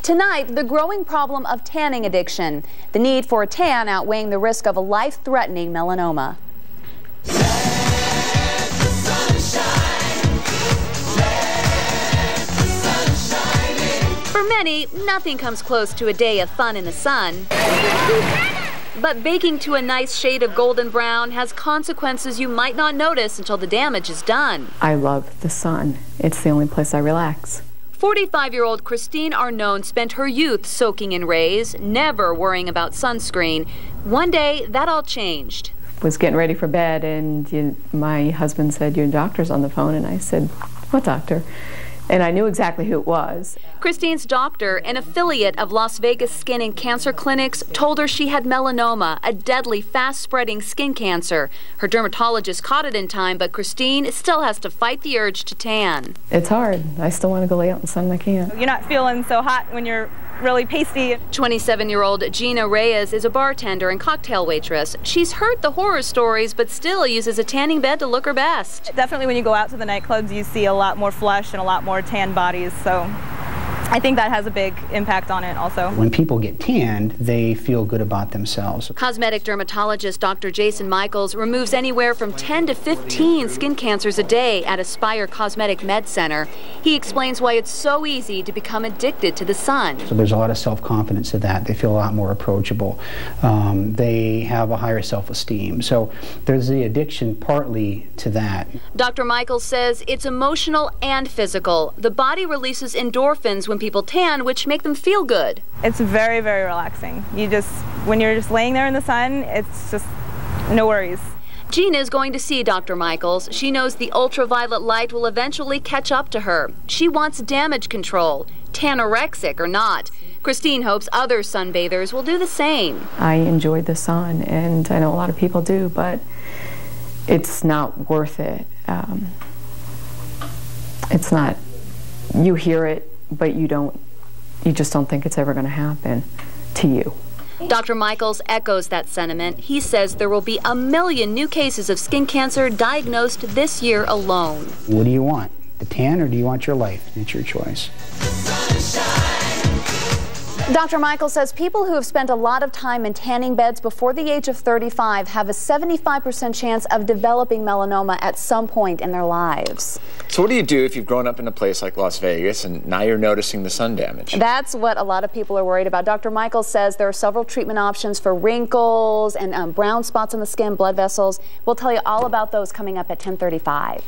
Tonight, the growing problem of tanning addiction, the need for a tan outweighing the risk of a life-threatening melanoma. For many, nothing comes close to a day of fun in the sun. But baking to a nice shade of golden brown has consequences you might not notice until the damage is done. I love the sun. It's the only place I relax. 45-year-old Christine Arnone spent her youth soaking in rays, never worrying about sunscreen. One day, that all changed. Was getting ready for bed, and my husband said, "Your doctor's on the phone," and I said, "What doctor?" And I knew exactly who it was. Christine's doctor, an affiliate of Las Vegas Skin and Cancer Clinics, told her she had melanoma, a deadly, fast-spreading skin cancer. Her dermatologist caught it in time, but Christine still has to fight the urge to tan. It's hard. I still want to go lay out in the sun, and I can't. You're not feeling so hot when you're really pasty. 27-year-old Gina Reyes is a bartender and cocktail waitress. She's heard the horror stories, but still uses a tanning bed to look her best. Definitely when you go out to the nightclubs, you see a lot more flush and a lot more tan bodies, so I think that has a big impact on it also. When people get tanned, they feel good about themselves. Cosmetic dermatologist Dr. Jason Michaels removes anywhere from 10 to 15 skin cancers a day at Aspire Cosmetic Med Center. He explains why it's so easy to become addicted to the sun. So there's a lot of self-confidence to that. They feel a lot more approachable. They have a higher self-esteem. So there's the addiction partly to that. Dr. Michaels says it's emotional and physical. The body releases endorphins when people tan, which make them feel good. It's very, very relaxing. When you're just laying there in the sun, it's just no worries. Gina is going to see Dr. Michaels. She knows the ultraviolet light will eventually catch up to her. She wants damage control, tanorexic or not. Christine hopes other sunbathers will do the same. I enjoyed the sun, and I know a lot of people do, but it's not worth it. It's not. You hear it, but you just don't think it's ever going to happen to you. Dr. Michaels echoes that sentiment. He says there will be 1 million new cases of skin cancer diagnosed this year alone. What do you want? The tan, or do you want your life? It's your choice. Dr. Michaels says people who have spent a lot of time in tanning beds before the age of 35 have a 75% chance of developing melanoma at some point in their lives. So what do you do if you've grown up in a place like Las Vegas and now you're noticing the sun damage? That's what a lot of people are worried about. Dr. Michaels says there are several treatment options for wrinkles and brown spots on the skin, blood vessels. We'll tell you all about those coming up at 10:35.